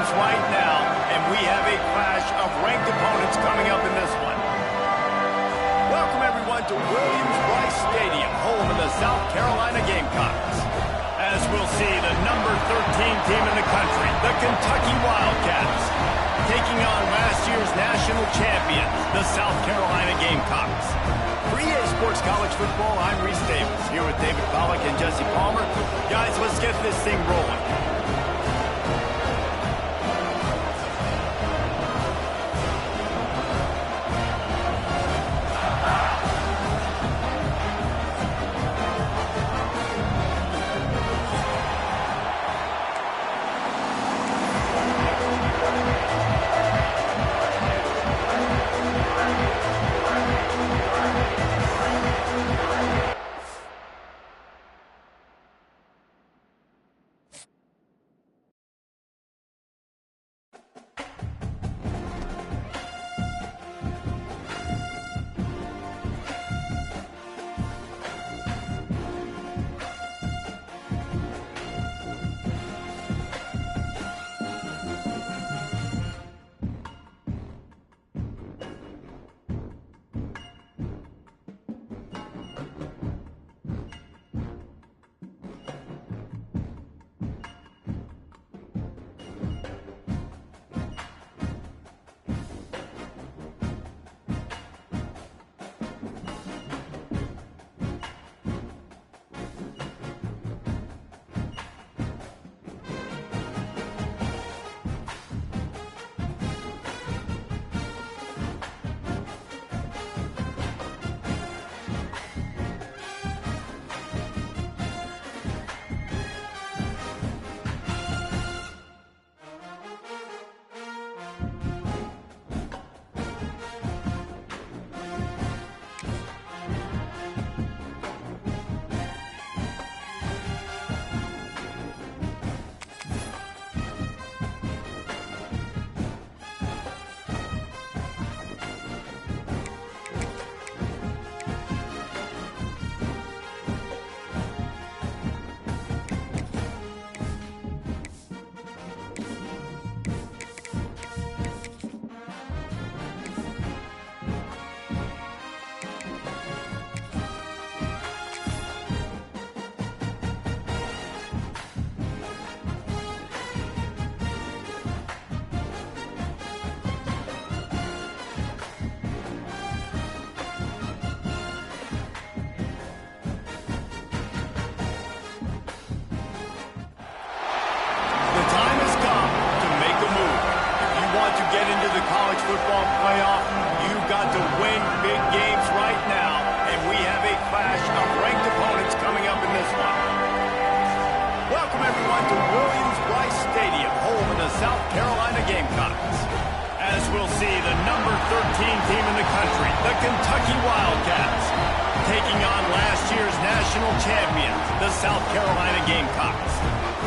games right now, and we have a clash of ranked opponents coming up in this one. Welcome, everyone, to Williams-Brice Stadium, home of the South Carolina Gamecocks. As we'll see, the number 13 team in the country, the Kentucky Wildcats, taking on last year's national champions, the South Carolina Gamecocks. For EA Sports College Football, I'm Reese Davis, here with David Pollack and Jesse Palmer. Guys, let's get this thing rolling. Football playoff, you've got to win big games right now, and we have a clash of ranked opponents coming up in this one. Welcome, everyone, to Williams-Brice Stadium, home of the South Carolina Gamecocks. As we'll see, the number 13 team in the country, the Kentucky Wildcats, taking on last year's national champions, the South Carolina Gamecocks.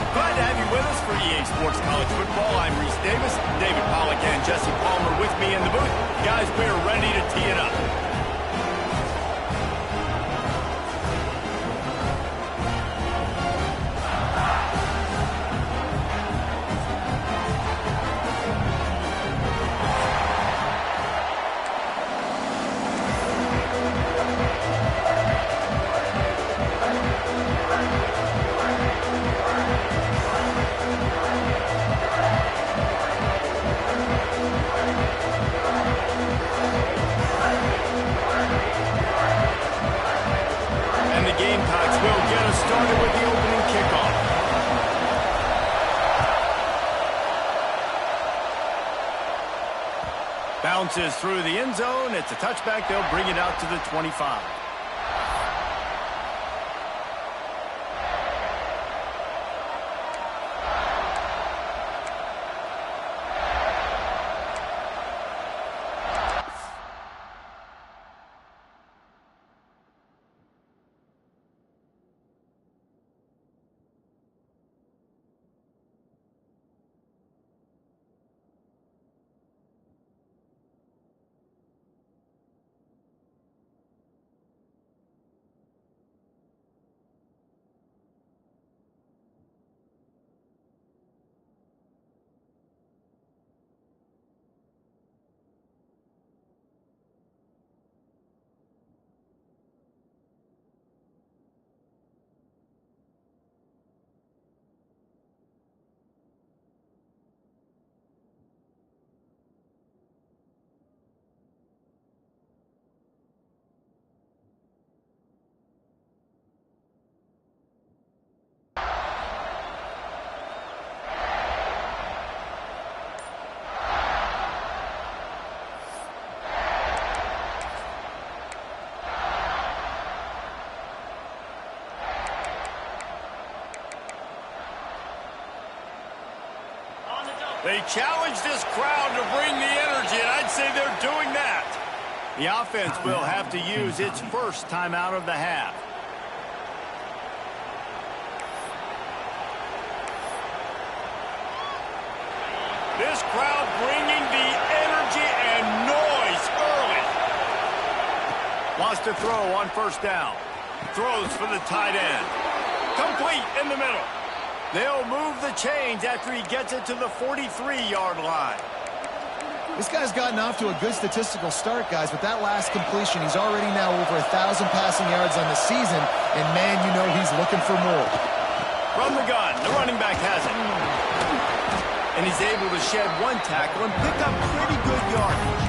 Glad to have you with us for EA Sports College Football. I'm Reese Davis, David Pollack and Jesse Palmer with me in the booth. Guys, we are ready to tee it up. Started with the opening kickoff. Bounces through the end zone. It's a touchback. They'll bring it out to the 25. They challenge this crowd to bring the energy, and I'd say they're doing that. The offense will have to use its first timeout of the half. This crowd bringing the energy and noise early. Wants to throw on first down. Throws for the tight end. Complete in the middle. They'll move the chains after he gets it to the 43-yard line. This guy's gotten off to a good statistical start, guys. With that last completion, he's already now over 1,000 passing yards on the season. And, man, you know he's looking for more. From the gun, the running back has it. And he's able to shed one tackle and pick up pretty good yardage.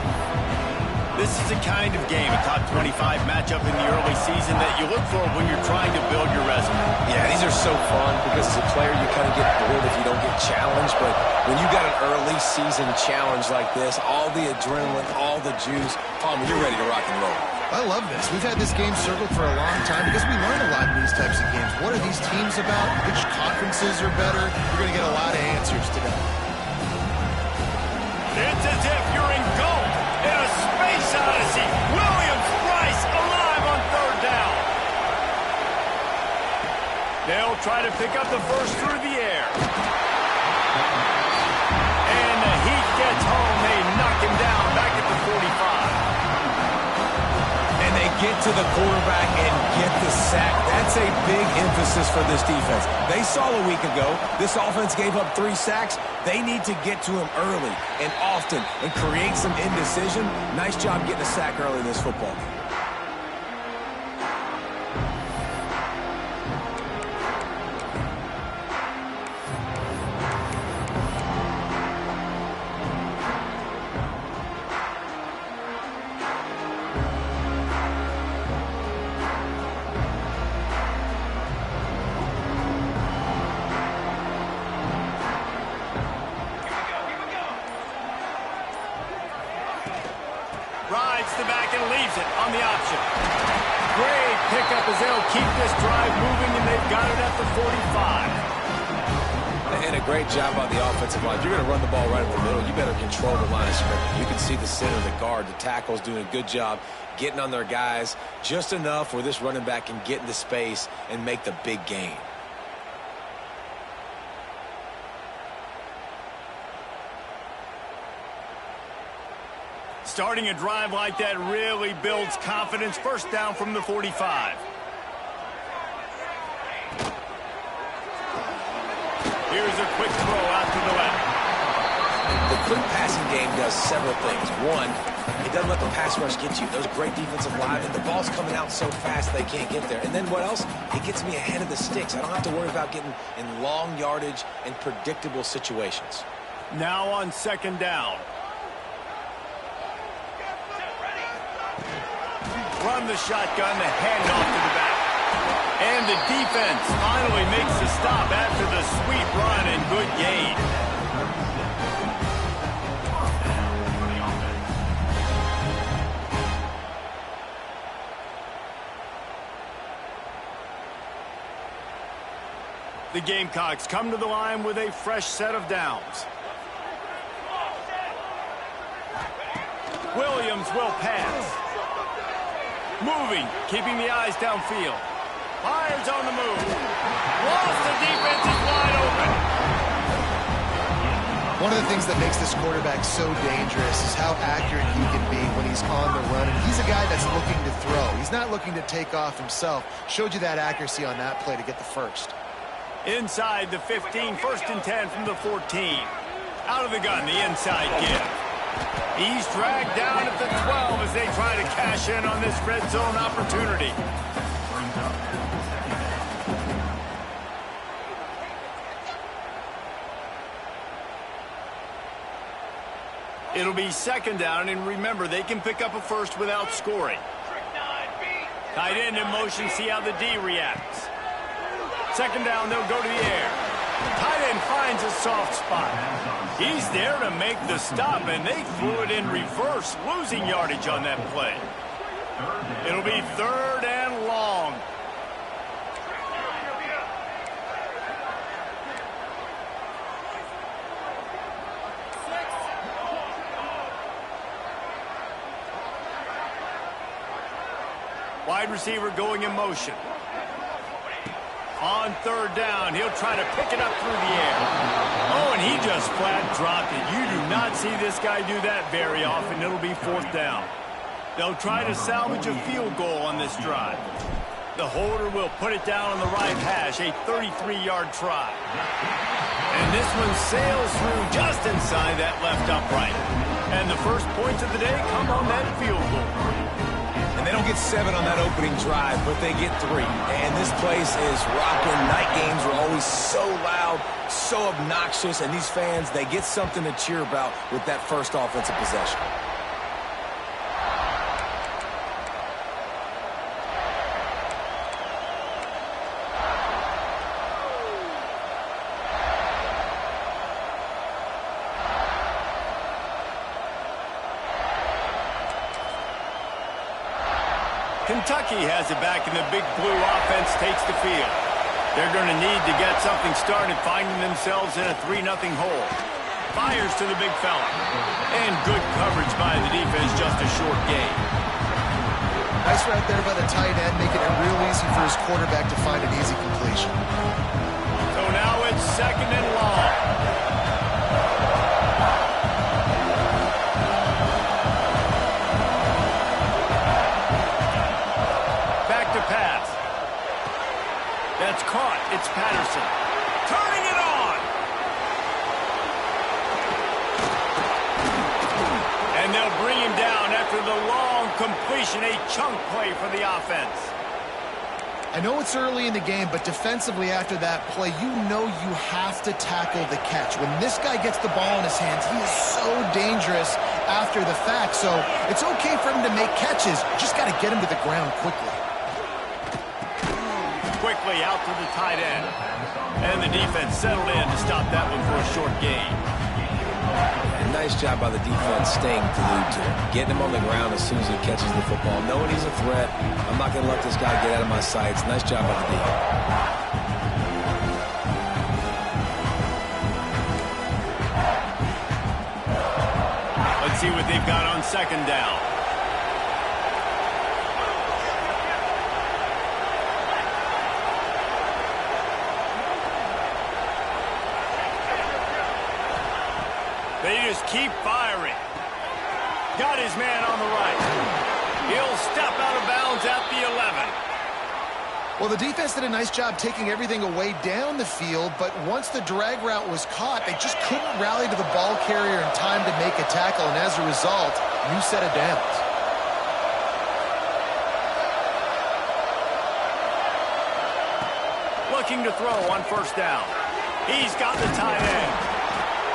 This is the kind of game, a top 25 matchup in the early season that you look for when you're trying to build your resume. Yeah, these are so fun because as a player you kind of get bored if you don't get challenged. But when you got an early season challenge like this, all the adrenaline, all the juice, Palmer, you're ready to rock and roll. I love this. We've had this game circled for a long time because we learn a lot in these types of games. What are these teams about? Which conferences are better? You're going to get a lot of answers today. It's as if you're engulfed in a space odyssey. Williams-Brice alive on third down. They'll try to pick up the first through the air. And the heat gets home. They knock him down back at the 45. And they get to the quarterback and get the sack. That's a big emphasis for this defense. They saw a week ago, this offense gave up 3 sacks. They need to get to him early and often and create some indecision. Nice job getting a sack early in this football game. Rides the back and leaves it on the option. Great pickup as they'll keep this drive moving, and they've got it at the 45. And a great job on the offensive line. If you're going to run the ball right in the middle, you better control the line of scrimmage. You can see the center, the guard, the tackles doing a good job getting on their guys just enough where this running back can get into space and make the big gain. Starting a drive like that really builds confidence. First down from the 45. Here's a quick throw out to the left. The quick passing game does several things. One, it doesn't let the pass rush get you. Those great defensive linemen, the ball's coming out so fast they can't get there. And then what else? It gets me ahead of the sticks. I don't have to worry about getting in long yardage and predictable situations. Now on second down. Run the shotgun, the handoff to the back. And the defense finally makes the stop after the sweet run and good gain. The Gamecocks come to the line with a fresh set of downs. Williams will pass. Moving, keeping the eyes downfield. Fires on the move. Lost, the defense is wide open. One of the things that makes this quarterback so dangerous is how accurate he can be when he's on the run. And he's a guy that's looking to throw. He's not looking to take off himself. Showed you that accuracy on that play to get the first. Inside the 15, first and 10 from the 14. Out of the gun, the inside give. He's dragged down at the 12 as they try to cash in on this red zone opportunity. It'll be second down, and remember, they can pick up a first without scoring. Tight end in motion, see how the D reacts. Second down, they'll go to the air. Tight end finds a soft spot. He's there to make the stop, and they threw it in reverse, losing yardage on that play. It'll be third and long. wide receiver going in motion. On third down, he'll try to pick it up through the air. Oh, and he just flat dropped it. You do not see this guy do that very often. It'll be fourth down. They'll try to salvage a field goal on this drive. The holder will put it down on the right hash, a 33-yard try. And this one sails through just inside that left upright. And the first points of the day come on that field goal. And they don't get 7 on that opening drive, but they get 3. And this place is rocking. Night games are always so loud, so obnoxious, and these fans, they get something to cheer about with that first offensive possession. Kentucky has it back, and the big blue offense takes the field. They're going to need to get something started, finding themselves in a 3-0 hole. Fires to the big fella. And good coverage by the defense, just a short gain. Nice right there by the tight end, making it real easy for his quarterback to find an easy completion. So now it's second and long. Pass. That's caught. It's Patterson. Turning it on. And they'll bring him down after the long completion, a chunk play for the offense. I know it's early in the game, but defensively after that play, you know you have to tackle the catch. When this guy gets the ball in his hands, he is so dangerous after the fact. So it's okay for him to make catches. Just got to get him to the ground quickly. Quickly out to the tight end. And the defense settled in to stop that one for a short gain. And nice job by the defense staying glued to him. Getting him on the ground as soon as he catches the football. Knowing he's a threat. I'm not going to let this guy get out of my sights. Nice job by the defense. Let's see what they've got on second down. They just keep firing. Got his man on the right. He'll step out of bounds at the 11. Well, the defense did a nice job taking everything away down the field, but once the drag route was caught, they just couldn't rally to the ball carrier in time to make a tackle, and as a result, new set of downs. Looking to throw on first down. He's got the tight end.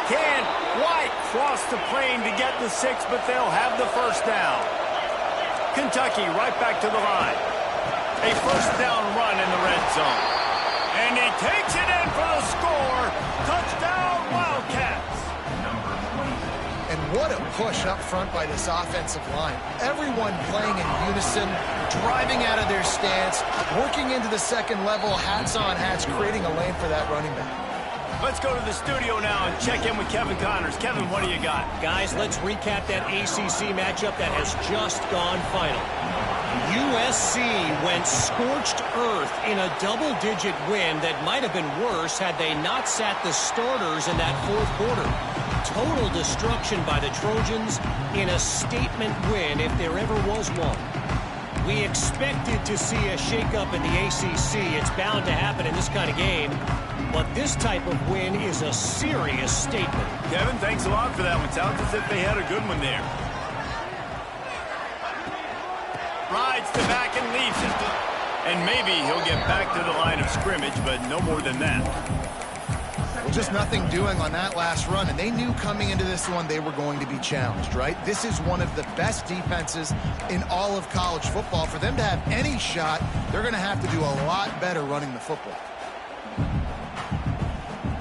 Can't quite cross the plane to get the 6, but they'll have the first down. Kentucky right back to the line. A first down run in the red zone. And he takes it in for the score. Touchdown, Wildcats. And what a push up front by this offensive line. Everyone playing in unison, driving out of their stance, working into the second level, hats on hats, creating a lane for that running back. Let's go to the studio now and check in with Kevin Connors. Kevin, what do you got? Guys, let's recap that ACC matchup that has just gone final. USC went scorched earth in a double-digit win that might have been worse had they not sat the starters in that fourth quarter. Total destruction by the Trojans in a statement win if there ever was one. We expected to see a shakeup in the ACC. It's bound to happen in this kind of game. But this type of win is a serious statement. Kevin, thanks a lot for that one. Sounds as if they had a good one there. Rides the back and leaves it. And maybe he'll get back to the line of scrimmage, but no more than that. Well, just nothing doing on that last run, and they knew coming into this one they were going to be challenged, right? This is one of the best defenses in all of college football. For them to have any shot, they're going to have to do a lot better running the football.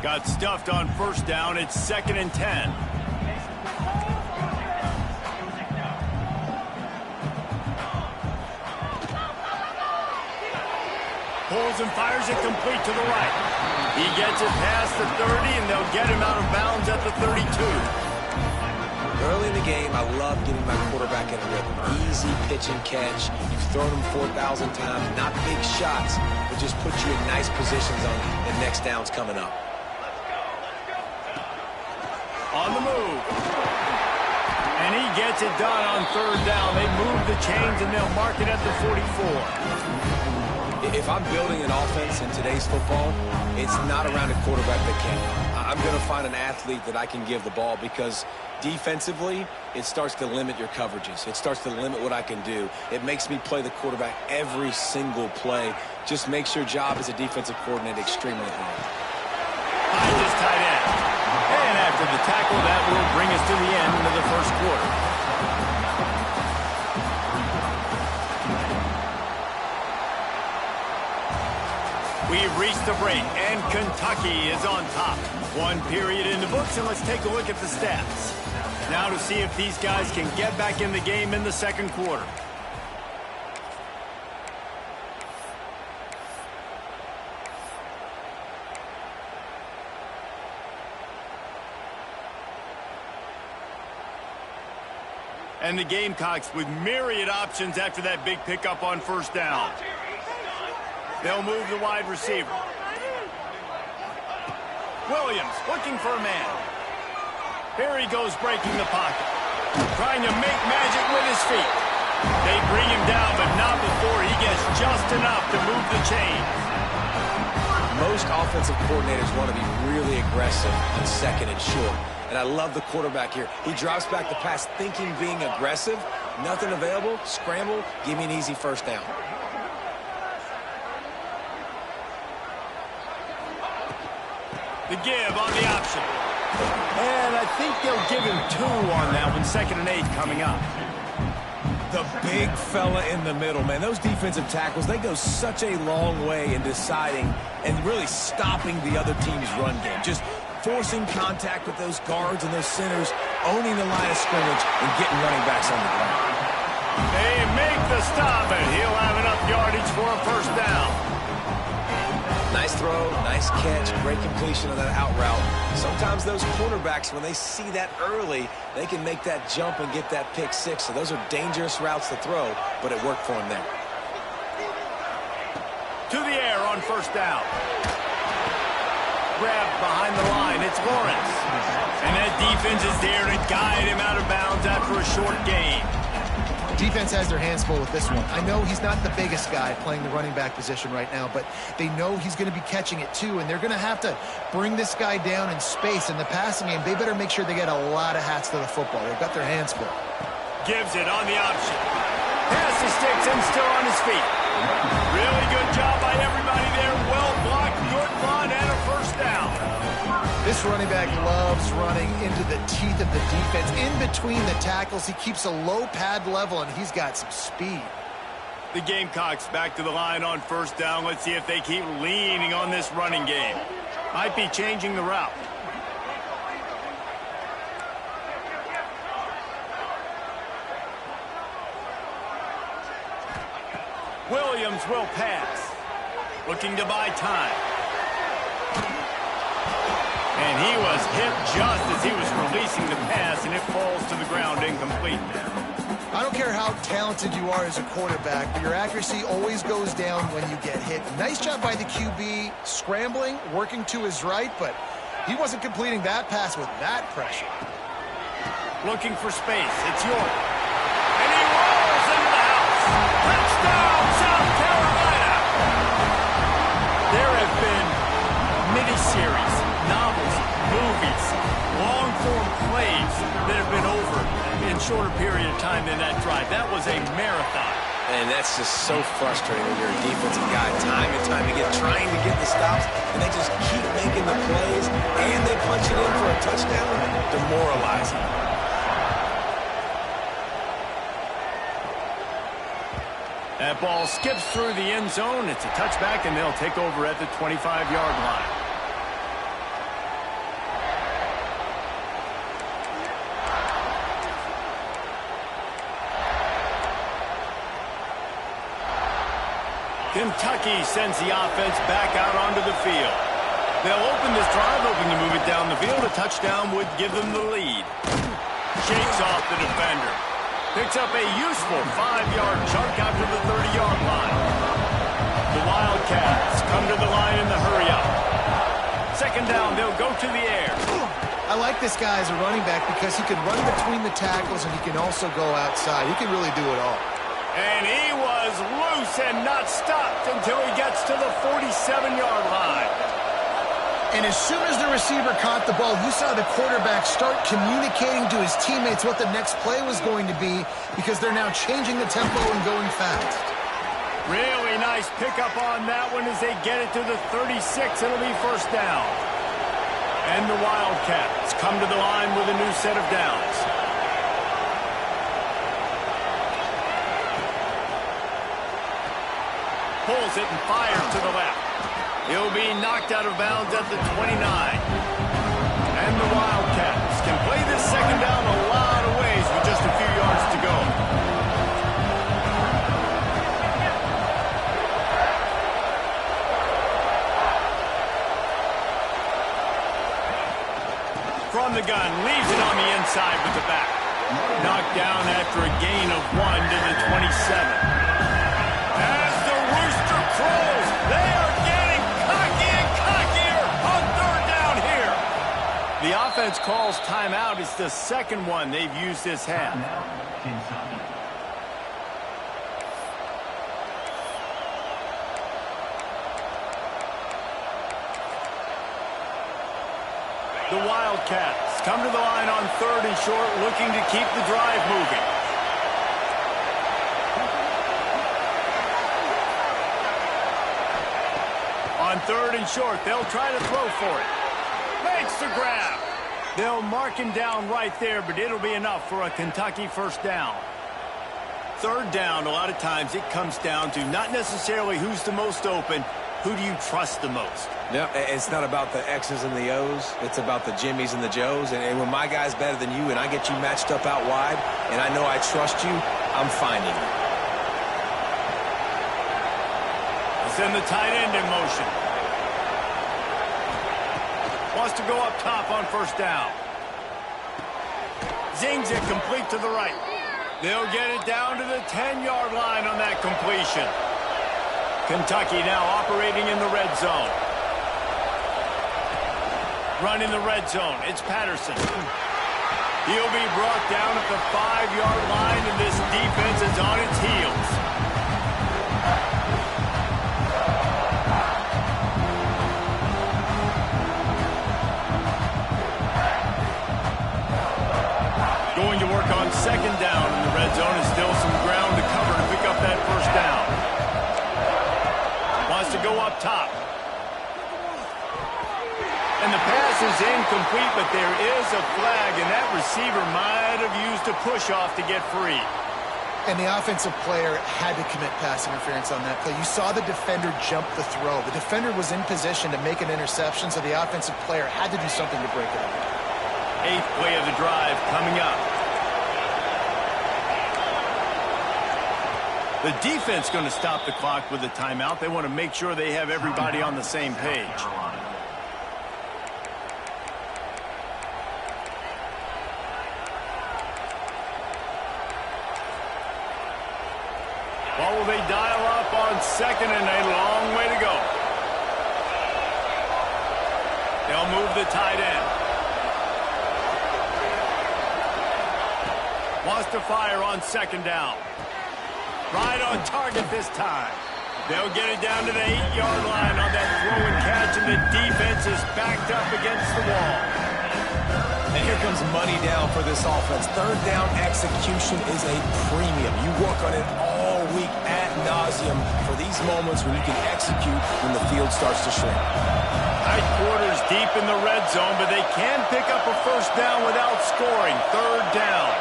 Got stuffed on first down. It's 2nd and 10. Pulls and fires it complete to the right. He gets it past the 30, and they'll get him out of bounds at the 32. Early in the game, I love getting my quarterback in a rhythm. Easy pitch and catch. You've thrown them 4,000 times. Not big shots, but just put you in nice positions on the next downs coming up. On the move. And he gets it done on third down. They move the chains, and they'll mark it at the 44. If I'm building an offense in today's football, it's not around a quarterback that can. I'm going to find an athlete that I can give the ball, because defensively, it starts to limit your coverages. It starts to limit what I can do. It makes me play the quarterback every single play. Just makes your job as a defensive coordinator extremely hard. High just tight end. And after the tackle, that will bring us to the end of the first quarter. We've reached the break, and Kentucky is on top. One period in the books, and let's take a look at the stats. Now to see if these guys can get back in the game in the second quarter. And the Gamecocks with myriad options after that big pickup on first down. They'll move the wide receiver. Williams looking for a man. Here he goes, breaking the pocket. Trying to make magic with his feet. They bring him down, but not before he gets just enough to move the chains. Most offensive coordinators want to be really aggressive on second and short. And I love the quarterback here. He drops back the pass thinking being aggressive. Nothing available. Scramble. Give me an easy first down. The give on the option. And I think they'll give him 2 on that one. 2nd and 8 coming up. The big fella in the middle, man. Those defensive tackles, they go such a long way in deciding and really stopping the other team's run game. Just forcing contact with those guards and those centers, owning the line of scrimmage, and getting running backs on the ground. They make the stop, and he'll have enough yardage for a first down. Nice throw, nice catch, great completion on that out route. Sometimes those quarterbacks, when they see that early, they can make that jump and get that pick six. So those are dangerous routes to throw, but it worked for him there. To the air on first down. Grabbed behind the line. It's Lawrence. And that defense is there to guide him out of bounds after a short gain. Defense has their hands full with this one. I know he's not the biggest guy playing the running back position right now, but they know he's going to be catching it too, and they're going to have to bring this guy down in space. In the passing game, they better make sure they get a lot of hats to the football. They've got their hands full. Gives it on the option. Pass the sticks and still on his feet. Really good job by everybody there. Well blocked, good run, and a first down. This running back loves running into the teeth of the defense. In between the tackles, he keeps a low pad level, and he's got some speed. The Gamecocks back to the line on first down. Let's see if they keep leaning on this running game. Might be changing the route. Williams will pass. Looking to buy time. And he was hit just as he was releasing the pass, and it falls to the ground incomplete. I don't care how talented you are as a quarterback, but your accuracy always goes down when you get hit. Nice job by the QB, scrambling, working to his right, but he wasn't completing that pass with that pressure. Looking for space. It's York. And he rolls into the house. Touchdown, South Carolina! There have been mini-series, novels, movies, long-form plays that have been over in shorter period of time than that drive. That was a marathon. And that's just so frustrating when you're a defensive guy, time and time again, trying to get the stops, and they just keep making the plays, and they punch it in for a touchdown. Demoralizing. That ball skips through the end zone. It's a touchback, and they'll take over at the 25-yard line. Kentucky sends the offense back out onto the field. They'll open this drive, hoping to move it down the field. A touchdown would give them the lead. Shakes off the defender. Picks up a useful 5-yard chunk out to the 30-yard line. The Wildcats come to the line in the hurry-up. Second down, they'll go to the air. I like this guy as a running back because he can run between the tackles and he can also go outside. He can really do it all. And he was loose and not stopped until he gets to the 47-yard line. And as soon as the receiver caught the ball, you saw the quarterback start communicating to his teammates what the next play was going to be because they're now changing the tempo and going fast. Really nice pickup on that one as they get it to the 36. It'll be first down. And the Wildcats come to the line with a new set of downs. Pulls it and fires to the left. He'll be knocked out of bounds at the 29. And the Wildcats can play this second down a lot of ways with just a few yards to go. From the gun, leaves it on the inside with the back. Knocked down after a gain of 1 to the 27. As the rooster crows, they are getting cocky and cockier on third down here. The offense calls timeout. It's the second one they've used this half. The Wildcats come to the line on third and short, looking to keep the drive moving. On third and short, they'll try to throw for it. Makes the grab. They'll mark him down right there, but it'll be enough for a Kentucky first down. Third down, a lot of times it comes down to not necessarily who's the most open, who do you trust the most? Yeah, it's not about the X's and the O's. It's about the Jimmies and the Joes. And when my guy's better than you and I get you matched up out wide and I know I trust you, I'm finding you. Send the tight end in motion. Wants to go up top on first down. Zings it complete to the right. They'll get it down to the 10-yard line on that completion. Kentucky now operating in the red zone. Running the red zone. It's Patterson. He'll be brought down at the 5-yard line, and this defense is on its heels. Going to work on second down in the red zone, and still some ground to cover to pick up that first down. Wants to go up top. And the pass is incomplete, but there is a flag, and that receiver might have used a push-off to get free. And the offensive player had to commit pass interference on that play. You saw the defender jump the throw. The defender was in position to make an interception, so the offensive player had to do something to break it up. 8th play of the drive coming up. The defense going to stop the clock with a timeout. They want to make sure they have everybody on the same page. Well, will they dial up on second and a long way to go? They'll move the tight end. Wants to fire on second down. Right on target this time. They'll get it down to the 8-yard line on that throw and catch, and the defense is backed up against the wall. And here comes money down for this offense. Third down execution is a premium. You work on it all week ad nauseum for these moments when you can execute when the field starts to shrink. Tight quarters deep in the red zone, but they can pick up a first down without scoring. Third down.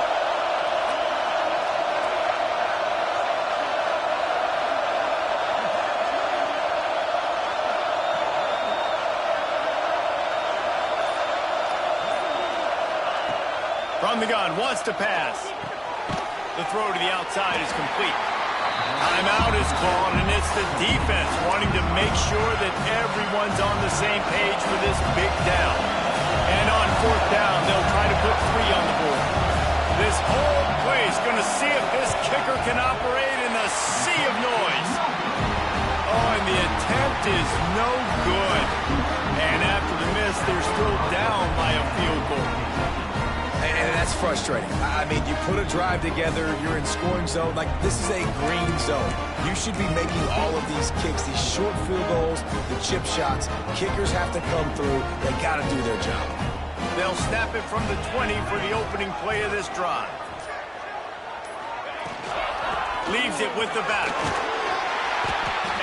From the gun, wants to pass. The throw to the outside is complete. Timeout is called, and it's the defense wanting to make sure that everyone's on the same page for this big down. And on fourth down, they'll try to put 3 on the board. to see if this kicker can operate in the sea of noise. Oh, and the attempt is no good. And after the miss, they're still down by a field goal. And that's frustrating. I mean, you put a drive together, you're in scoring zone. Like, this is a green zone. You should be making all of these kicks, these short field goals, the chip shots. Kickers have to come through. They got to do their job. They'll snap it from the 20 for the opening play of this drive. Leaves it with the back.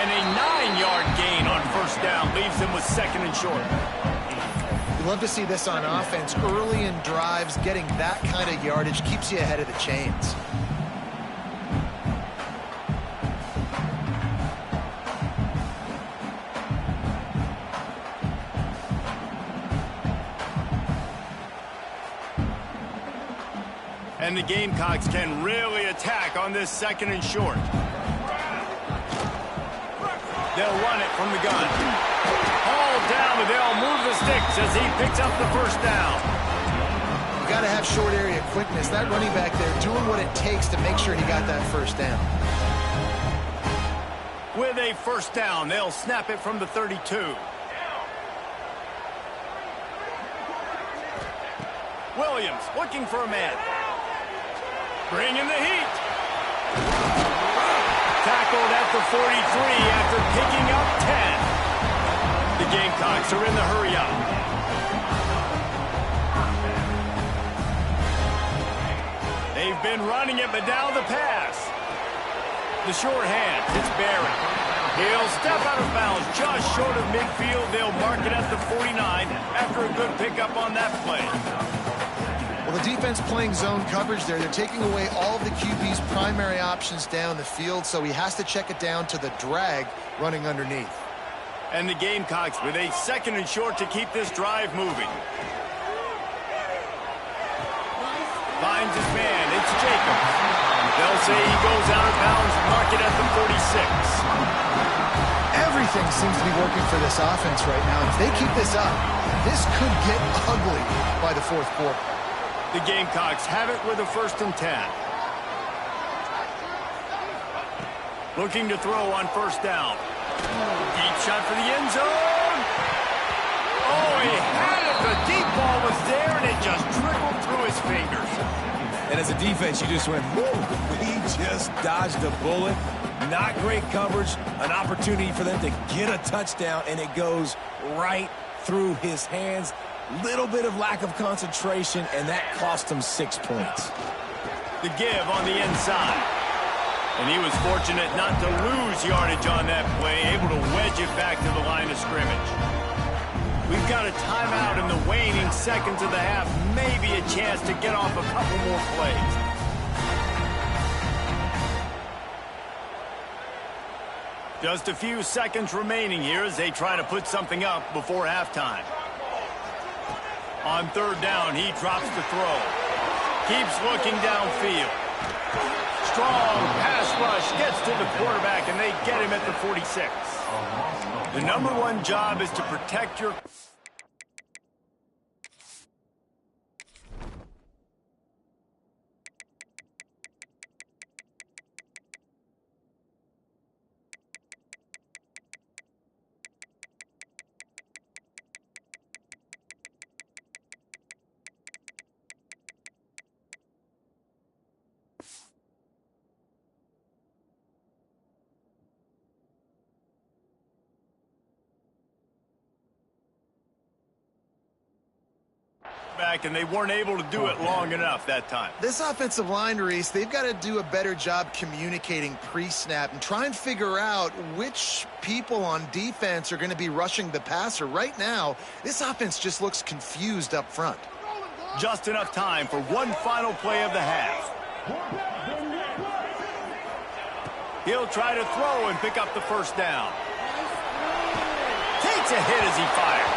And a 9-yard gain on first down leaves them with second and short. You love to see this on offense. Early in drives, getting that kind of yardage keeps you ahead of the chains. And the Gamecocks can really attack on this second and short. They'll run it from the gun. Hauled down, but they'll move the sticks as he picks up the first down. You got to have short area quickness. That running back there doing what it takes to make sure he got that first down. With a first down, they'll snap it from the 32. Williams looking for a man. Bringing the heat. Tackled at the 43 after picking up 10. The Gamecocks are in the hurry up. They've been running it, but now the pass. The short hand, it's Barrett. He'll step out of bounds just short of midfield. They'll mark it at the 49 after a good pickup on that play. Well, the defense playing zone coverage there. They're taking away all of the QB's primary options down the field, so he has to check it down to the drag running underneath. And the Gamecocks with a second and short to keep this drive moving. Finds his man. It's Jacobs. They'll say he goes out of bounds, mark it at the 46. Everything seems to be working for this offense right now. If they keep this up, this could get ugly by the fourth quarter. The Gamecocks have it with a first and 10. Looking to throw on first down. Deep shot for the end zone. Oh, he had it. The deep ball was there, and it just trickled through his fingers. And as a defense, you just went, whoo, he just dodged a bullet. Not great coverage, an opportunity for them to get a touchdown, and it goes right through his hands. Little bit of lack of concentration, and that cost him 6 points. The give on the inside. And he was fortunate not to lose yardage on that play, able to wedge it back to the line of scrimmage. We've got a timeout in the waning seconds of the half, maybe a chance to get off a couple more plays. Just a few seconds remaining here as they try to put something up before halftime. On third down, he drops the throw. Keeps looking downfield. Strong pass rush gets to the quarterback, and they get him at the 46. The number one job is to protect your... and they weren't able to do it long enough that time. This offensive line, Reese, they've got to do a better job communicating pre-snap and try and figure out which people on defense are going to be rushing the passer. Right now, this offense just looks confused up front. Just enough time for one final play of the half. He'll try to throw and pick up the first down. Takes a hit as he fires.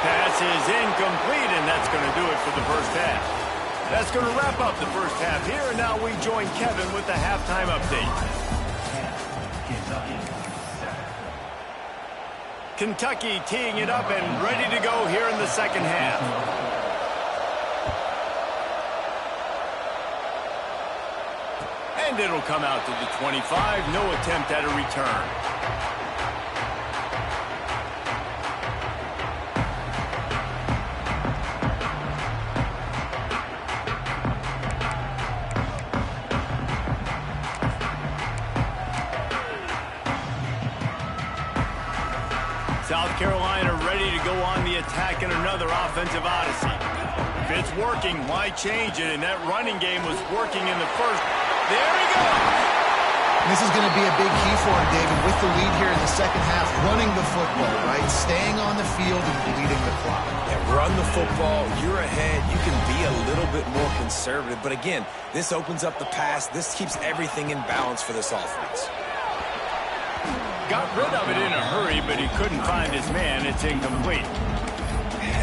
Pass is incomplete, and that's going to do it for the first half. That's going to wrap up the first half here, and now we join Kevin with the halftime update. Kentucky teeing it up and ready to go here in the second half. And it'll come out to the 25. No attempt at a return. South Carolina ready to go on the attack in another offensive odyssey. If it's working, why change it? And that running game was working in the first. There he goes! This is going to be a big key for him, David, with the lead here in the second half, running the football, right? Staying on the field and bleeding the clock. Yeah, run the football. You're ahead. You can be a little bit more conservative. But again, this opens up the pass. This keeps everything in balance for this offense. Got rid of it in a hurry, but he couldn't find his man. It's incomplete.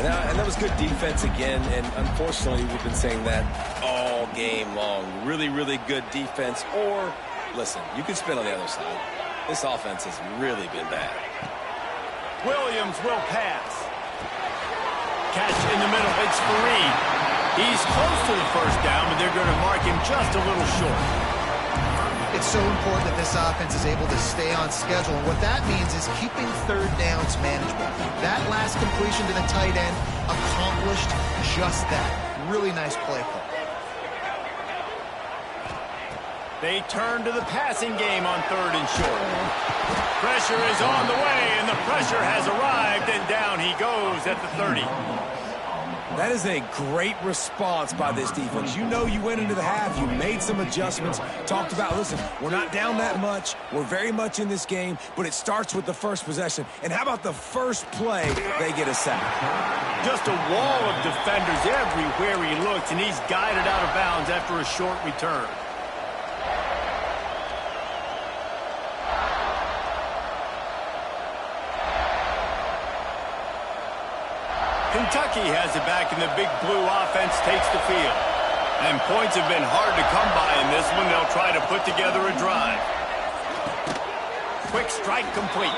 And that was good defense again, and unfortunately, we've been saying that all game long. Really, really good defense. Or, listen, you can spin on the other side. This offense has really been bad. Williams will pass. Catch in the middle. It's Fareed. He's close to the first down, but they're going to mark him just a little short. It's so important that this offense is able to stay on schedule. And what that means is keeping third downs manageable. That last completion to the tight end accomplished just that. Really nice play call. They turn to the passing game on 3rd and short. Pressure is on the way, and the pressure has arrived, and down he goes at the 30. That is a great response by this defense. You know you went into the half. You made some adjustments. Talked about, listen, we're not down that much. We're very much in this game, but it starts with the first possession. And how about the first play, they get a sack? Just a wall of defenders everywhere he looks, and he's guided out of bounds after a short return. Kentucky has it back, and the big blue offense takes the field. And points have been hard to come by in this one. They'll try to put together a drive. Quick strike complete.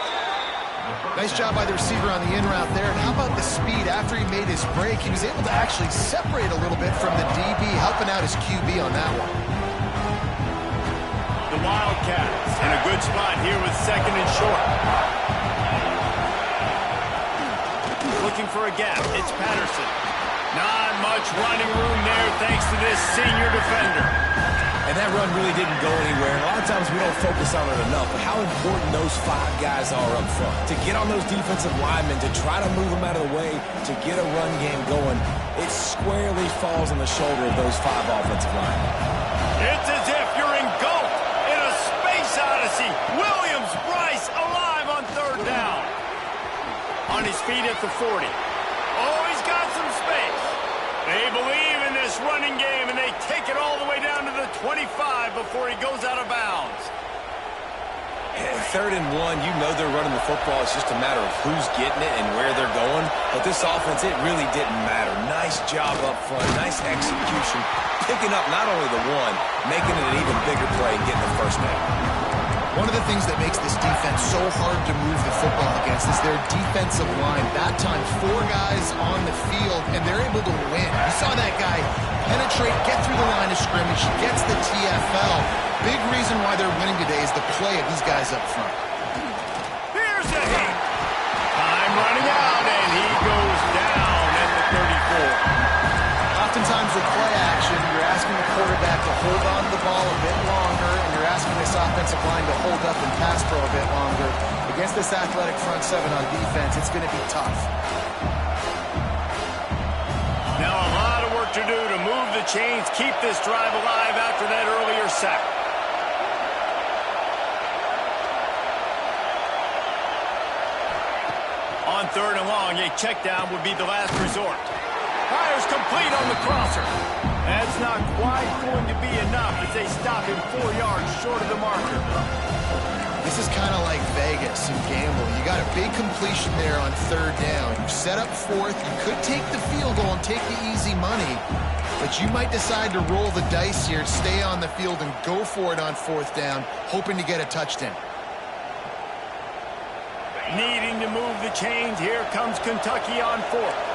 Nice job by the receiver on the in route there. And how about the speed after he made his break? He was able to actually separate a little bit from the DB, helping out his QB on that one. The Wildcats in a good spot here with 2nd and short. Looking for a gap. It's Patterson. Not much running room there thanks to this senior defender. And that run really didn't go anywhere. And a lot of times we don't focus on it enough. But how important those 5 guys are up front. To get on those defensive linemen, to try to move them out of the way, to get a run game going, it squarely falls on the shoulder of those 5 offensive linemen. It's as if you're engulfed in a space odyssey. Williams, Bryce, alive on 3rd down. On his feet at the 40. Oh, he's got some space. They believe in this running game, and they take it all the way down to the 25 before he goes out of bounds. And 3rd and 1, you know they're running the football. It's just a matter of who's getting it and where they're going. But this offense, it really didn't matter. Nice job up front, nice execution. Picking up not only the one, making it an even bigger play and getting the first down. One of the things that makes this defense so hard to move the football against is their defensive line. That time, 4 guys on the field, and they're able to win. You saw that guy penetrate, get through the line of scrimmage, gets the TFL. Big reason why they're winning today is the play of these guys up front. Here's the hit. Time running out, and he goes down at the 34. Oftentimes with play action, you're asking the quarterback to hold on to the ball a bit longer, and you're asking this offensive line to hold up and pass pro a bit longer. Against this athletic front 7 on defense, it's going to be tough. Now a lot of work to do to move the chains, keep this drive alive after that earlier sack. On 3rd and long, a check down would be the last resort. Fires complete on the crosser. That's not quite going to be enough as they stop him 4 yards short of the marker. This is kind of like Vegas and gambling. You got a big completion there on 3rd down. You set up 4th. You could take the field goal and take the easy money, but you might decide to roll the dice here, stay on the field, and go for it on 4th down, hoping to get a touchdown. Needing to move the chains, here comes Kentucky on 4th.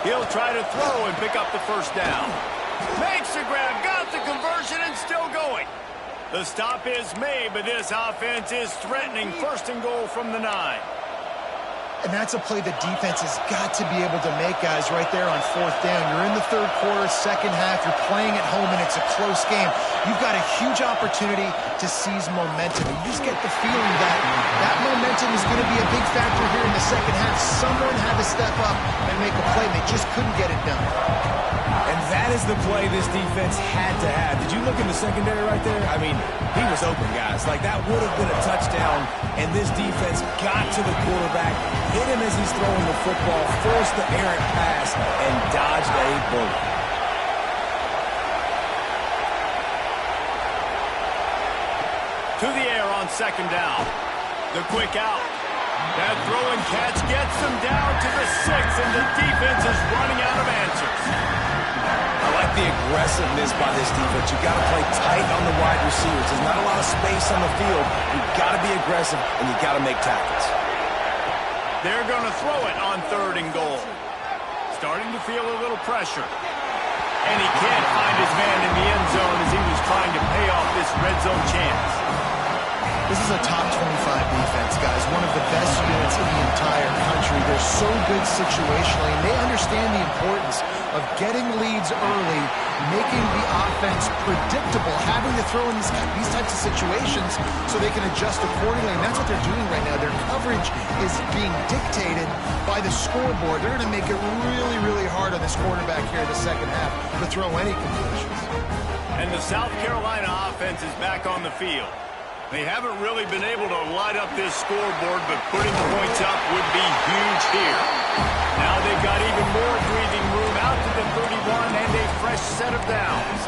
He'll try to throw and pick up the first down. Makes the grab, got the conversion, and still going. The stop is made, but this offense is threatening. First and goal from the 9. And that's a play the defense has got to be able to make, guys, right there on 4th down. You're in the 3rd quarter, 2nd half. You're playing at home, and it's a close game. You've got a huge opportunity to seize momentum. You just get the feeling that that momentum is going to be a big factor here in the 2nd half. Someone had to step up and make a play, and they just couldn't get it done. And that is the play this defense had to have. Did you look in the secondary right there? I mean, he was open, guys. Like, that would have been a touchdown, and this defense got to the quarterback, hit him as he's throwing the football, forced the errant pass, and dodged a bullet. To the air on 2nd down. The quick out. That throw and catch gets them down to the 6, and the defense is running out of answers. I like the aggressiveness by this defense. You've got to play tight on the wide receivers. There's not a lot of space on the field. You've got to be aggressive, and you've got to make tackles. They're going to throw it on 3rd and goal. Starting to feel a little pressure. And he can't find his man in the end zone as he was trying to pay off this red zone chance. This is a top 25 defense, guys. One of the best units in the entire country. They're so good situationally, and they understand the importance of getting leads early, making the offense predictable, having to throw in these types of situations so they can adjust accordingly, and that's what they're doing right now. Their coverage is being dictated by the scoreboard. They're going to make it really, really hard on this quarterback here in the 2nd half to throw any completions. And the South Carolina offense is back on the field. They haven't really been able to light up this scoreboard, but putting the points up would be huge here. Now they've got even more breathing room out to the 31 and a fresh set of downs.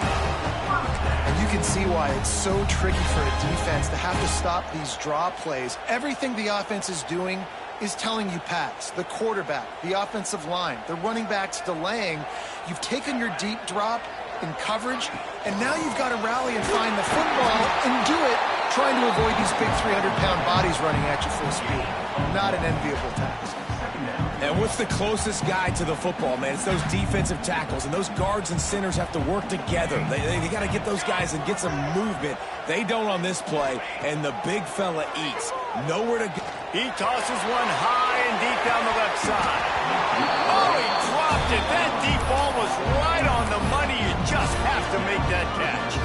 And you can see why it's so tricky for a defense to have to stop these draw plays. Everything the offense is doing is telling you pass. The quarterback, the offensive line, the running backs delaying. You've taken your deep drop in coverage, and now you've got to rally and find the football and do it trying to avoid these big 300-pound bodies running at you full speed. Not an enviable task. And what's the closest guy to the football, man? It's those defensive tackles, and those guards and centers have to work together. They got to get those guys and get some movement. They don't on this play, and the big fella eats. Nowhere to go. He tosses one high and deep down the left side. Oh, he dropped it. That deep ball was right on the money. You just have to make that catch.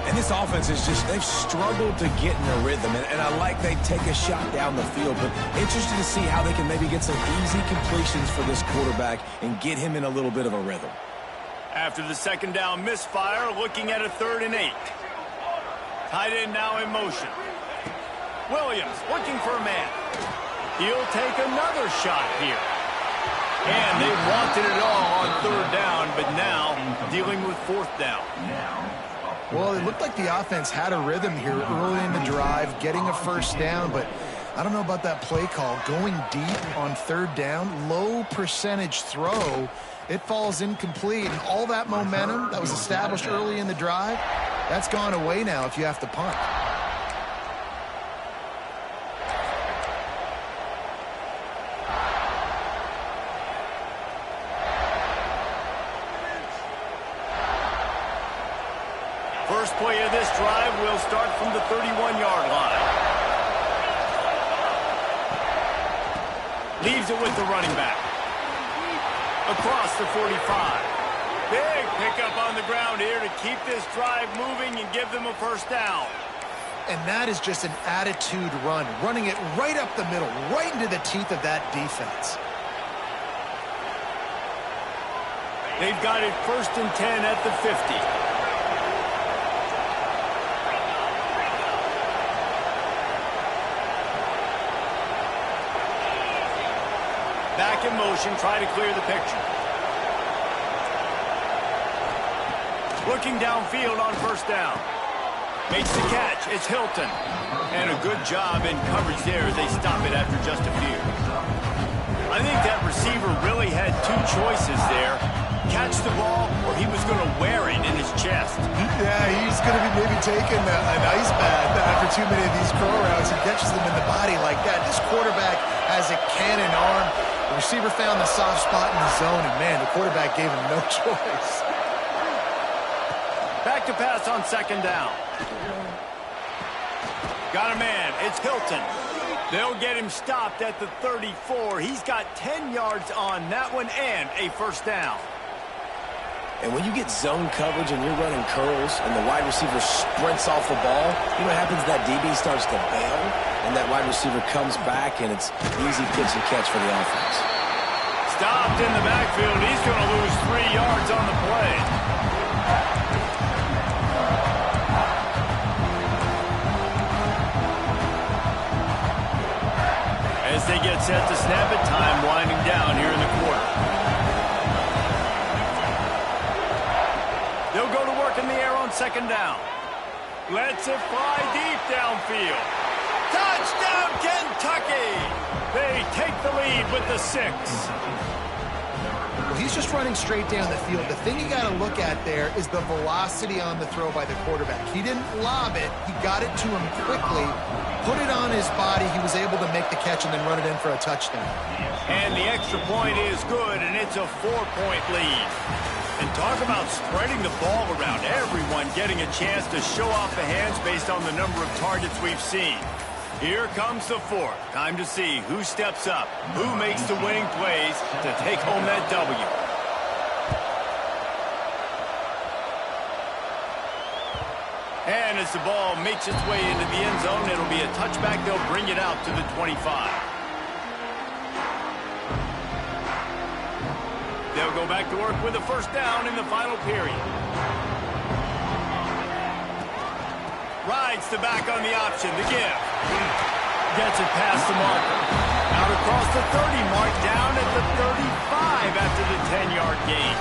And this offense is just, they've struggled to get in a rhythm. And I like they take a shot down the field, but interested to see how they can maybe get some easy completions for this quarterback and get him in a little bit of a rhythm. After the 2nd down misfire, looking at a 3rd and 8. Tight end now in motion. Williams looking for a man. He'll take another shot here. And they wanted it all on 3rd down, but now dealing with 4th down. Well, it looked like the offense had a rhythm here early in the drive, getting a first down, but I don't know about that play call. Going deep on 3rd down, low percentage throw, it falls incomplete, and all that momentum that was established early in the drive, that's gone away now if you have to punt. First play of this drive will start from the 31-yard line. Leaves it with the running back. Across the 45. Big pickup on the ground here to keep this drive moving and give them a first down. And that is just an attitude run, running it right up the middle, right into the teeth of that defense. They've got it 1st and 10 at the 50. Back in motion, try to clear the picture. Looking downfield on 1st down. Makes the catch. It's Hilton. And a good job in coverage there as they stop it after just a few. I think that receiver really had 2 choices there. Catch the ball, or he was going to wear it in his chest. Yeah, he's going to be maybe taking an ice bath after too many of these curl routes and catches them in the body like that. This quarterback has a cannon arm. The receiver found the soft spot in the zone, and man, the quarterback gave him no choice. Back to pass on second down. Got a man. It's Hilton. They'll get him stopped at the 34. He's got 10 yards on that one and a first down. And when you get zone coverage and you're running curls and the wide receiver sprints off the ball, you know what happens? That DB starts to bail, and that wide receiver comes back, and it's easy pitch and catch for the offense. Stopped in the backfield. He's going to lose 3 yards on the play. As they get set to snap it, time winding down here in the quarter. They'll go to work in the air on second down. Lets it fly deep downfield. Touchdown, Kentucky! They take the lead with the 6. Well, he's just running straight down the field. The thing you got to look at there is the velocity on the throw by the quarterback. He didn't lob it. He got it to him quickly, put it on his body. He was able to make the catch and then run it in for a touchdown. And the extra point is good, and it's a 4-point lead. And talk about spreading the ball around. Everyone getting a chance to show off the hands based on the number of targets we've seen. Here comes the 4th. Time to see who steps up, who makes the winning plays to take home that W. And as the ball makes its way into the end zone, it'll be a touchback. They'll bring it out to the 25. They'll go back to work with a first down in the final period. Rides the back on the option, the give. Gets it past the marker. Out across the 30 mark, down at the 35 after the 10-yard gain.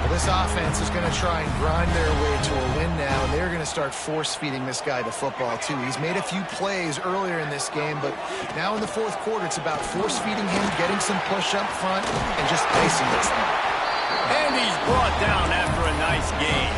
Well, this offense is going to try and grind their way to a win now, and they're going to start force-feeding this guy the football, too. He's made a few plays earlier in this game, but now in the fourth quarter, it's about force-feeding him, getting some push up front, and just icing this thing. And he's brought down after a nice gain.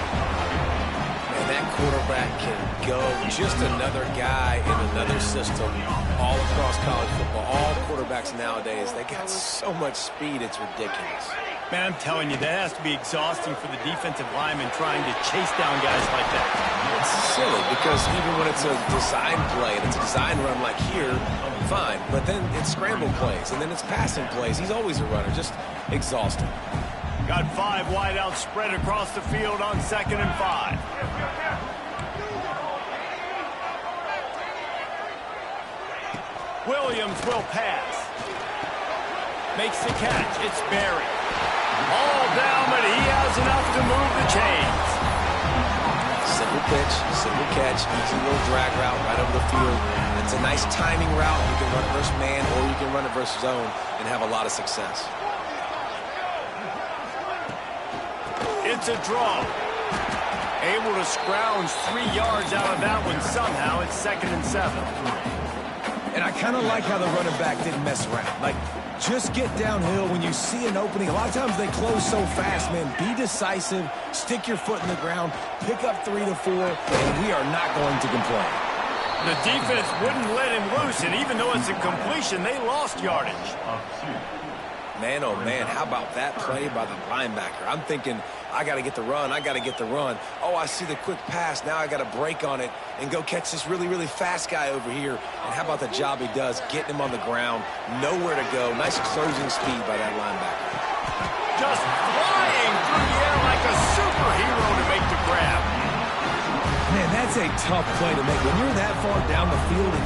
And that quarterback can go. Just another guy in another system all across college football. All quarterbacks nowadays, they got so much speed, it's ridiculous. Man, I'm telling you, that has to be exhausting for the defensive lineman trying to chase down guys like that. It's silly because even when it's a design play and it's a design run like here, I'm fine. But then it's scramble plays and then it's passing plays. He's always a runner, just exhausting. Got 5 wideouts spread across the field on 2nd and 5. Williams will pass. Makes the catch. It's Berry. All down, but he has enough to move the chains. Simple pitch, simple catch, easy little drag route right over the field. It's a nice timing route. You can run it versus man or you can run it versus zone and have a lot of success. It's a draw. Able to scrounge 3 yards out of that one somehow. It's 2nd and 7. And I kind of like how the running back didn't mess around. Like, just get downhill when you see an opening. A lot of times they close so fast, man. Be decisive, stick your foot in the ground, pick up 3 to 4, and we are not going to complain. The defense wouldn't let him loose, and even though it's a completion, they lost yardage. Man, oh man, how about that play by the linebacker? I'm thinking, I got to get the run, I got to get the run. Oh, I see the quick pass, now I got to break on it and go catch this really, really fast guy over here. And how about the job he does, getting him on the ground, nowhere to go. Nice closing speed by that linebacker. Just flying through the air like a superhero to make the grab. Man, that's a tough play to make. When you're that far down the field and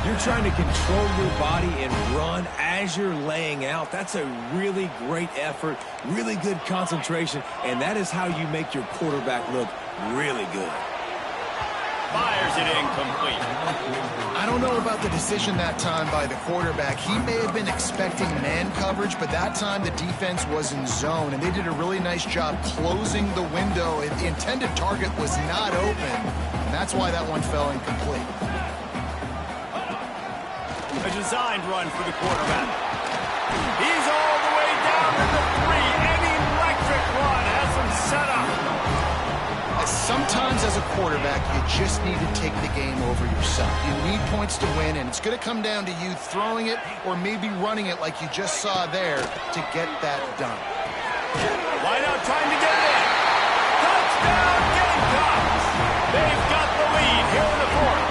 you're trying to control your body and run as you're laying out, that's a really great effort, really good concentration, and that is how you make your quarterback look really good. Fires it incomplete. I don't know about the decision that time by the quarterback. He may have been expecting man coverage, but that time the defense was in zone, and they did a really nice job closing the window. The intended target was not open, and that's why that one fell incomplete. A designed run for the quarterback. He's all the way down to the 3. An electric run has him set up. As Sometimes as a quarterback, you just need to take the game over yourself. You need points to win, and it's going to come down to you throwing it or maybe running it like you just saw there to get that done. Wide out trying to get it in. Touchdown Gamecocks! They've got the lead here in the fourth.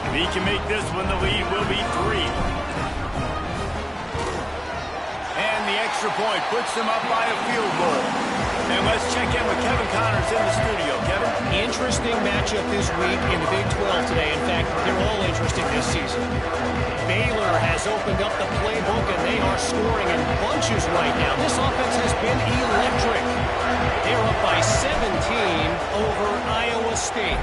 If he can make this one, the lead will be 3. And the extra point puts them up by a field goal. And let's check in with Kevin Connors in the studio. Kevin? Interesting matchup this week in the Big 12 today. In fact, they're all interesting this season. Baylor has opened up the playbook, and they are scoring in bunches right now. This offense has been electric. They're up by 17 over Iowa State.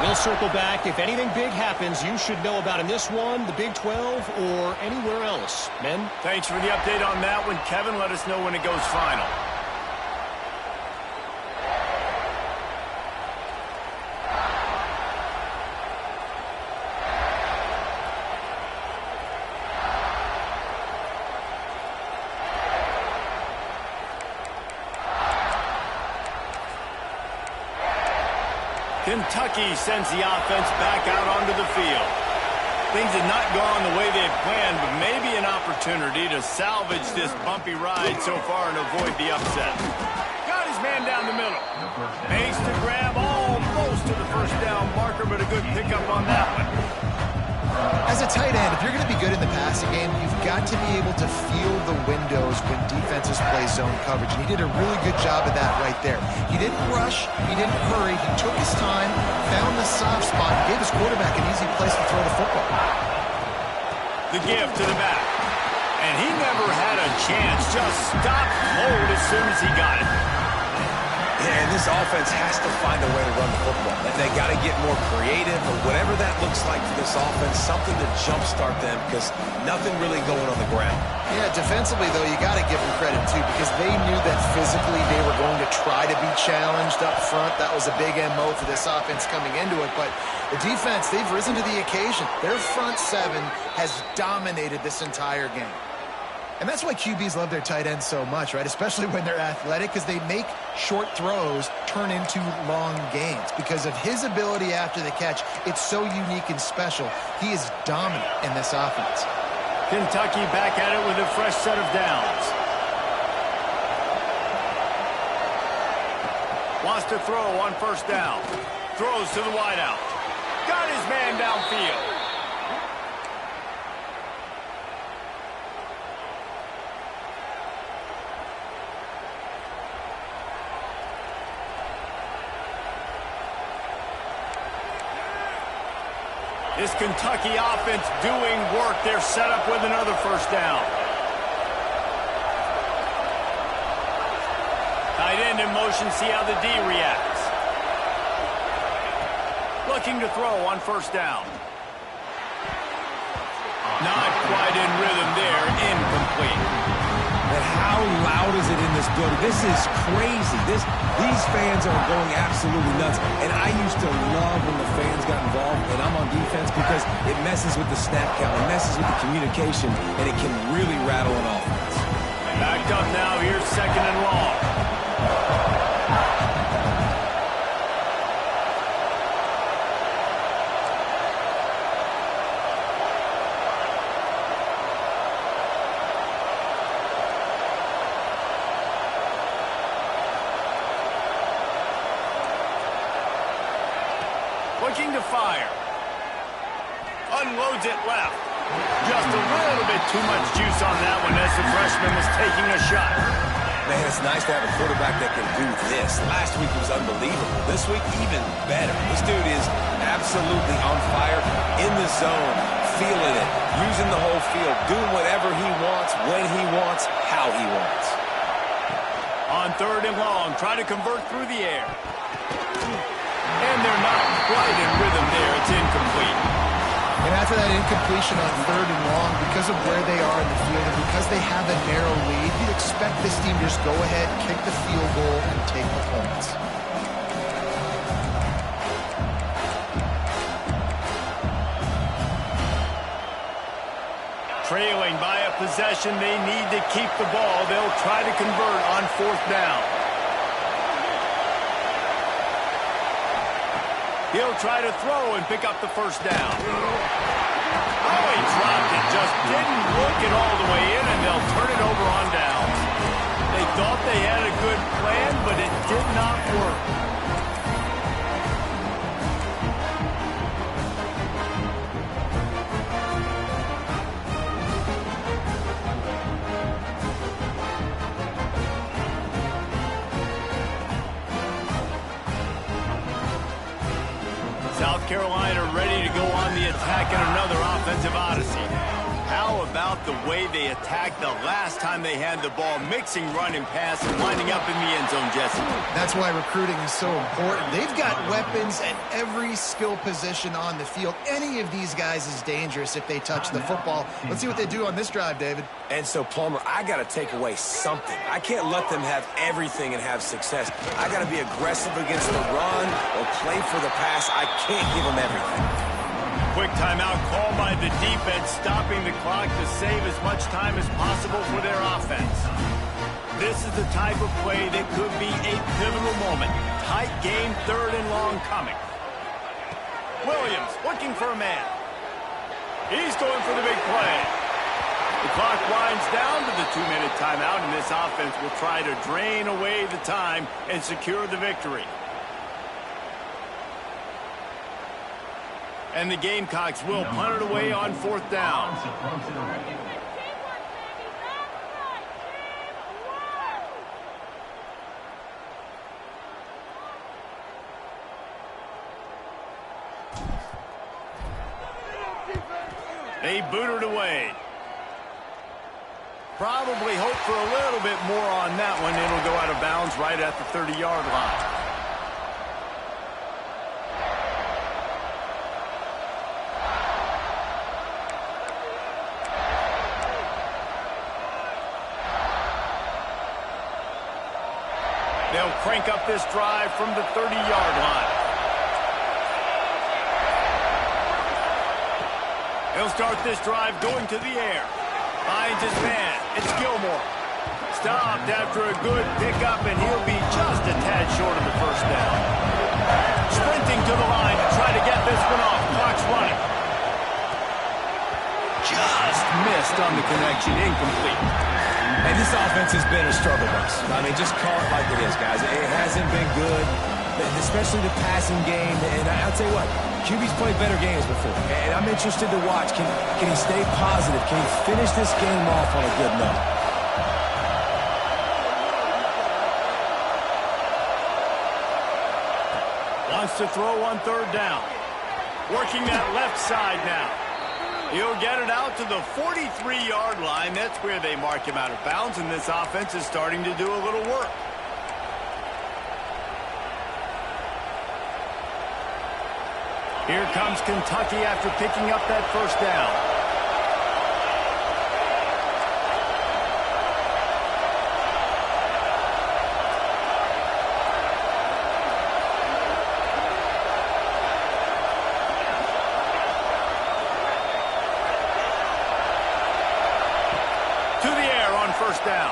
We'll circle back. If anything big happens, you should know about in this one, the Big 12, or anywhere else. Men? Thanks for the update on that one, Kevin. Let us know when it goes final. Kentucky sends the offense back out onto the field. Things have not gone the way they had planned, but maybe an opportunity to salvage this bumpy ride so far and avoid the upset. Got his man down the middle. Makes the grab almost to the first down marker, but a good pickup on that one. As a tight end, if you're going to be good in the passing game, you've got to be able to feel the windows when defenses play zone coverage. And he did a really good job of that right there. He didn't rush. He didn't hurry. He took his time, found the soft spot, and gave his quarterback an easy place to throw the football. The give to the back. And he never had a chance. Just stopped cold as soon as he got it. Yeah, and this offense has to find a way to run the football. They got to get more creative, or whatever that looks like for this offense, something to jumpstart them, because nothing really going on the ground. Yeah, defensively, though, you got to give them credit, too, because they knew that physically they were going to try to be challenged up front. That was a big MO for this offense coming into it, but the defense, they've risen to the occasion. Their front seven has dominated this entire game. And that's why QBs love their tight ends so much, right? Especially when they're athletic, because they make short throws turn into long gains. Because of his ability after the catch, it's so unique and special. He is dominant in this offense. Kentucky back at it with a fresh set of downs. Wants to throw on first down. Throws to the wideout. Got his man downfield. This Kentucky offense doing work. They're set up with another first down. Tight end in motion. See how the D reacts. Looking to throw on first down. Not quite in rhythm there. Incomplete. And how loud is it in this building? This is crazy. These fans are going absolutely nuts. And I used to love when the fans got involved, and I'm on defense, because it messes with the snap count, it messes with the communication, and it can really rattle an offense. Backed up now. Here's second and long. Looking to fire. Unloads it left. Just a little bit too much juice on that one as the freshman was taking a shot. Man, it's nice to have a quarterback that can do this. Last week was unbelievable. This week, even better. This dude is absolutely on fire, in the zone, feeling it, using the whole field, doing whatever he wants, when he wants, how he wants. On third and long, try to convert through the air. And they're not quite in rhythm there. It's incomplete. And after that incompletion on third and long, because of where they are in the field and because they have a narrow lead, you'd expect this team to just go ahead, kick the field goal, and take the points. Trailing by a possession. They need to keep the ball. They'll try to convert on 4th down. He'll try to throw and pick up the 1st down. Oh, he dropped it. Just didn't look it all the way in, and they'll turn it over on downs. They thought they had a good plan, but it did not work. South Carolina ready to go on the attack in another offensive odyssey. How about the way they attacked the last time they had the ball, mixing run and pass and winding up in the end zone, Jesse? That's why recruiting is so important. They've got weapons at every skill position on the field. Any of these guys is dangerous if they touch the football. Let's see what they do on this drive, David. And so, Plummer, I got to take away something. I can't let them have everything and have success. I got to be aggressive against the run or play for the pass. I can't give them everything. Quick timeout called by the defense, stopping the clock to save as much time as possible for their offense. This is the type of play that could be a pivotal moment. Tight game, 3rd and long coming. Williams looking for a man. He's going for the big play. The clock winds down to the 2-minute timeout, and this offense will try to drain away the time and secure the victory. And the Gamecocks will punt it away on 4th down. They boot it away. Probably hope for a little bit more on that one. It'll go out of bounds right at the 30-yard line. They'll crank up this drive from the 30-yard line. He'll start this drive going to the air. Finds his man. It's Gilmore. Stopped after a good pickup, and he'll be just a tad short of the 1st down. Sprinting to the line to try to get this one off. Clock's running. Just missed on the connection. Incomplete. And this offense has been a struggle bus. I mean, just call it like it is, guys. It hasn't been good, especially the passing game. And I'll tell you what, QB's played better games before. And I'm interested to watch. Can he stay positive? Can he finish this game off on a good note? Wants to throw on 3rd down. Working that left side now. He'll get it out to the 43-yard line. That's where they mark him out of bounds, and this offense is starting to do a little work. Here comes Kentucky after picking up that 1st down. Down.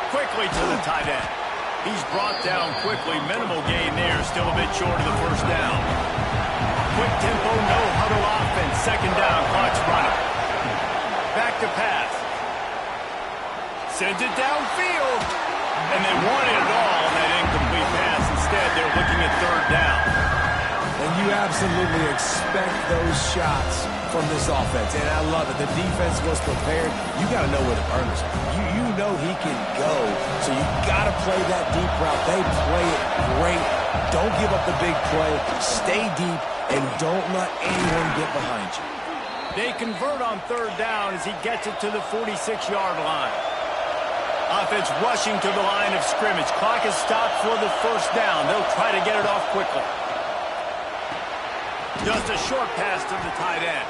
Quickly to the tight end. He's brought down quickly. Minimal gain there. Still a bit short of the 1st down. Quick tempo, no huddle offense. 2nd down. Clock's running. Back to pass. Sends it downfield. And they wanted it all on that incomplete pass. Instead, they're looking at 3rd down. And you absolutely expect those shots from this offense, and I love it. The defense was prepared. You got to know where the burners are. You know he can go, so you got to play that deep route. They play it great. Don't give up the big play. Stay deep, and don't let anyone get behind you. They convert on 3rd down as he gets it to the 46-yard line. Offense rushing to the line of scrimmage. Clock is stopped for the 1st down. They'll try to get it off quickly. Just a short pass to the tight end.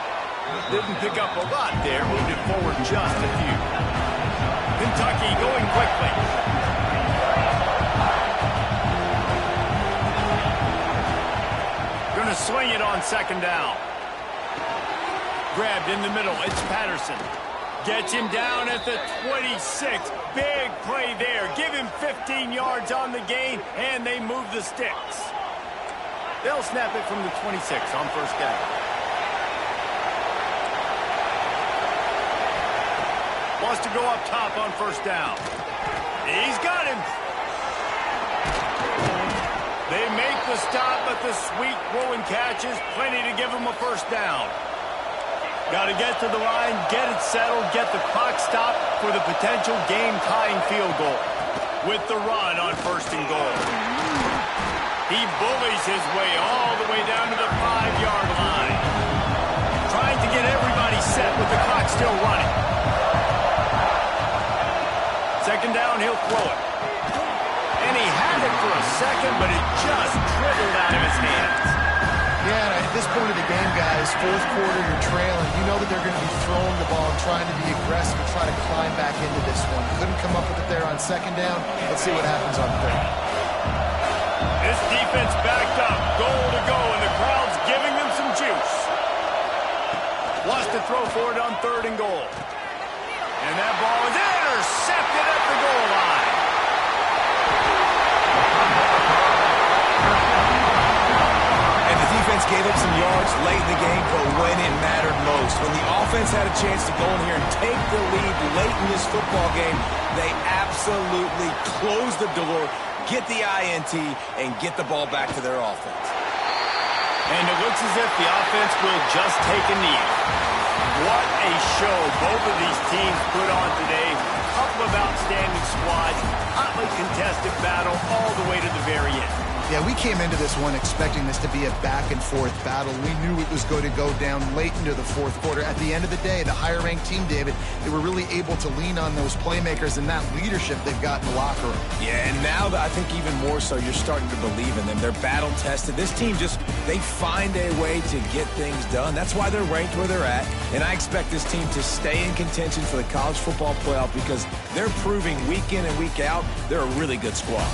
Didn't pick up a lot there. Moved it forward just a few. Kentucky going quickly. Going to swing it on 2nd down. Grabbed in the middle. It's Patterson. Gets him down at the 26. Big play there. Give him 15 yards on the gain, and they move the sticks. They'll snap it from the 26 on first down. Wants to go up top on first down. He's got him. They make the stop, but the sweet throw and catch is plenty to give him a first down. Got to get to the line, get it settled, get the clock stopped for the potential game-tying field goal. With the run on first and goal. He bullies his way all the way down to the 5-yard line. Trying to get everybody set with the clock still running. Second down, he'll throw it. And he had it for a second, but it just dribbled out of his hands. Yeah, at this point of the game, guys, fourth quarter, you're trailing. You know that they're going to be throwing the ball and trying to be aggressive and try to climb back into this one. Couldn't come up with it there on second down. Let's see what happens on third. This defense backed up, goal to go, and the crowd's giving them some juice. Wants to throw for it on third and goal. And that ball is intercepted at the goal line. And the defense gave up some yards late in the game, but when it mattered most, when the offense had a chance to go in here and take the lead late in this football game, they absolutely closed the door, get the INT, and get the ball back to their offense. And it looks as if the offense will just take a knee. What a show both of these teams put on today. A couple of outstanding squads, hotly contested battle all the way to the very end. Yeah, we came into this one expecting this to be a back-and-forth battle. We knew it was going to go down late into the fourth quarter. At the end of the day, the higher-ranked team, David, they were really able to lean on those playmakers and that leadership they've got in the locker room. Yeah, and now I think even more so, you're starting to believe in them. They're battle-tested. This team they find a way to get things done. That's why they're ranked where they're at. And I expect this team to stay in contention for the college football playoff because they're proving week in and week out they're a really good squad.